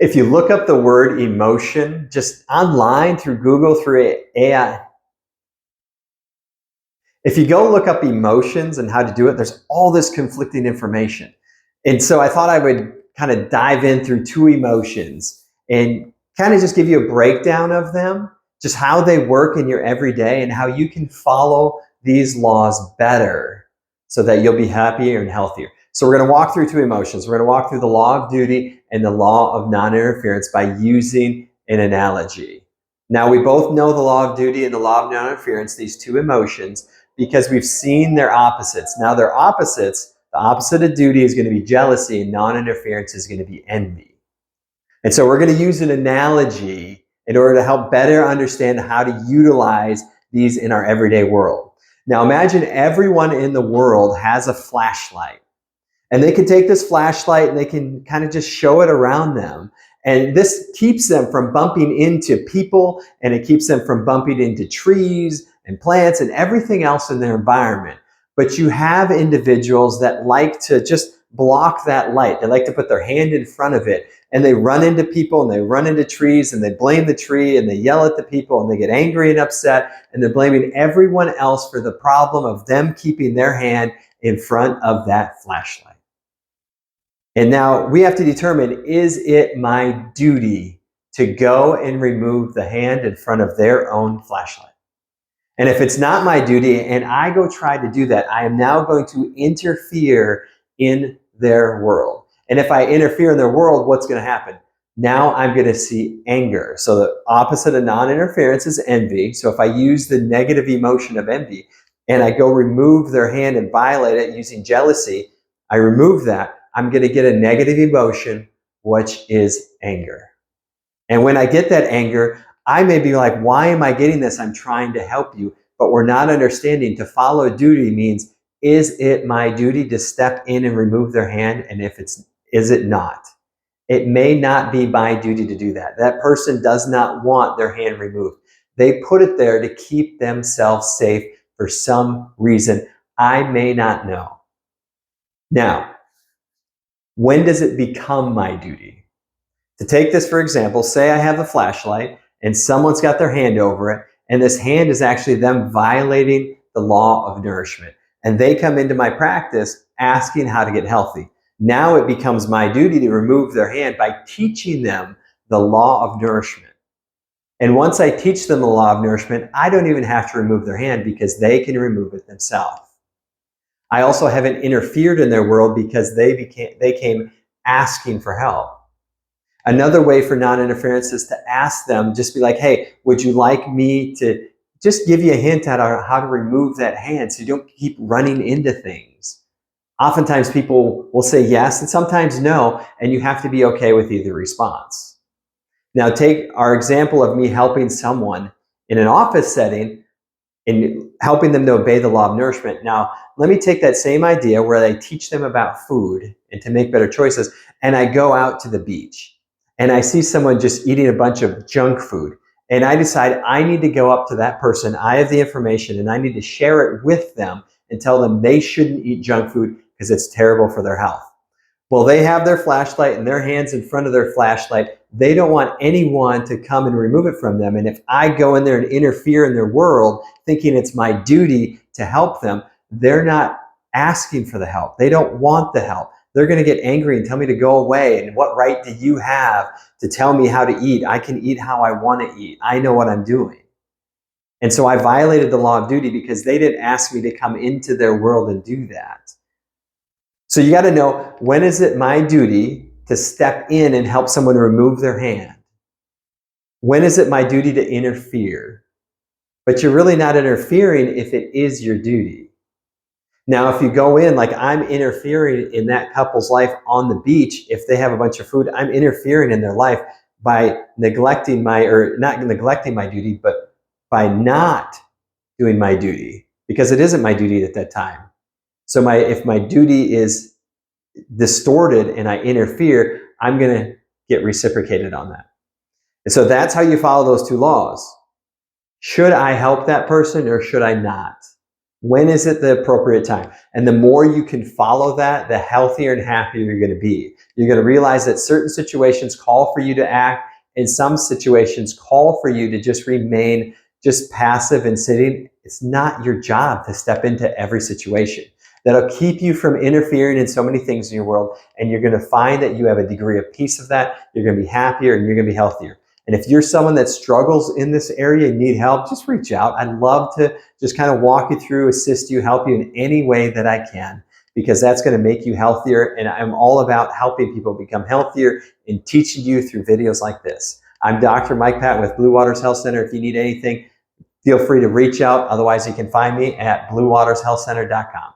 If you look up the word emotion, just online through Google, through AI, if you go look up emotions and how to do it, there's all this conflicting information. And so I thought I would kind of dive in through two emotions and kind of just give you a breakdown of them, just how they work in your everyday and how you can follow these laws better so that you'll be happier and healthier. So we're going to walk through two emotions. We're going to walk through the law of duty and the law of non-interference by using an analogy. Now, we both know the law of duty and the law of non-interference, these two emotions, because we've seen their opposites. Now they're opposites. The opposite of duty is going to be jealousy, and non-interference is going to be envy. And so we're going to use an analogy in order to help better understand how to utilize these in our everyday world. Now imagine everyone in the world has a flashlight. And they can take this flashlight and they can kind of just show it around them. And this keeps them from bumping into people, and it keeps them from bumping into trees and plants and everything else in their environment. But you have individuals that like to just block that light. They like to put their hand in front of it, and they run into people and they run into trees and they blame the tree and they yell at the people and they get angry and upset, and they're blaming everyone else for the problem of them keeping their hand in front of that flashlight. And now we have to determine, is it my duty to go and remove the hand in front of their own flashlight? And if it's not my duty and I go try to do that, I am now going to interfere in their world. And if I interfere in their world, what's going to happen? Now I'm going to see anger. So the opposite of non-interference is envy. So if I use the negative emotion of envy and I go remove their hand and violate it using jealousy, I remove that. I'm going to get a negative emotion, which is anger. And when I get that anger, I may be like, why am I getting this? I'm trying to help you. But we're not understanding to follow duty means, is it my duty to step in and remove their hand? And if it's, is it not? It may not be my duty to do that. That person does not want their hand removed. They put it there to keep themselves safe for some reason I may not know. Now, when does it become my duty? To take this for example, say I have a flashlight and someone's got their hand over it, and this hand is actually them violating the law of nourishment. And they come into my practice asking how to get healthy. Now it becomes my duty to remove their hand by teaching them the law of nourishment. And once I teach them the law of nourishment, I don't even have to remove their hand because they can remove it themselves. I also haven't interfered in their world because they came asking for help. Another way for non-interference is to ask them, just be like, hey, would you like me to just give you a hint at how to remove that hand so you don't keep running into things? Oftentimes people will say yes and sometimes no, and you have to be okay with either response. Now take our example of me helping someone in an office setting and helping them to obey the law of nourishment. Now, let me take that same idea where I teach them about food and to make better choices, and I go out to the beach and I see someone just eating a bunch of junk food, and I decide I need to go up to that person. I have the information and I need to share it with them and tell them they shouldn't eat junk food because it's terrible for their health. Well, they have their flashlight and their hands in front of their flashlight. They don't want anyone to come and remove it from them. And if I go in there and interfere in their world, thinking it's my duty to help them, they're not asking for the help. They don't want the help. They're going to get angry and tell me to go away. And what right do you have to tell me how to eat? I can eat how I want to eat. I know what I'm doing. And so I violated the law of duty because they didn't ask me to come into their world and do that. So you got to know, when is it my duty to step in and help someone remove their hand? When is it my duty to interfere? But you're really not interfering if it is your duty. Now, if you go in, like I'm interfering in that couple's life on the beach, if they have a bunch of food, I'm interfering in their life by neglecting not neglecting my duty, but by not doing my duty, because it isn't my duty at that time. So if my duty is distorted and I interfere, I'm going to get reciprocated on that. And so that's how you follow those two laws. Should I help that person or should I not? When is it the appropriate time? And the more you can follow that, the healthier and happier you're going to be. You're going to realize that certain situations call for you to act, and some situations call for you to just remain just passive and sitting. It's not your job to step into every situation. That'll keep you from interfering in so many things in your world, and you're going to find that you have a degree of peace of that. You're going to be happier and you're going to be healthier. And if you're someone that struggles in this area and need help, just reach out. I'd love to just kind of walk you through, assist you, help you in any way that I can, because that's going to make you healthier. And I'm all about helping people become healthier and teaching you through videos like this. I'm Dr. Mike Pat with Blue Waters Health Center. If you need anything, feel free to reach out. Otherwise, you can find me at bluewatershealthcenter.com.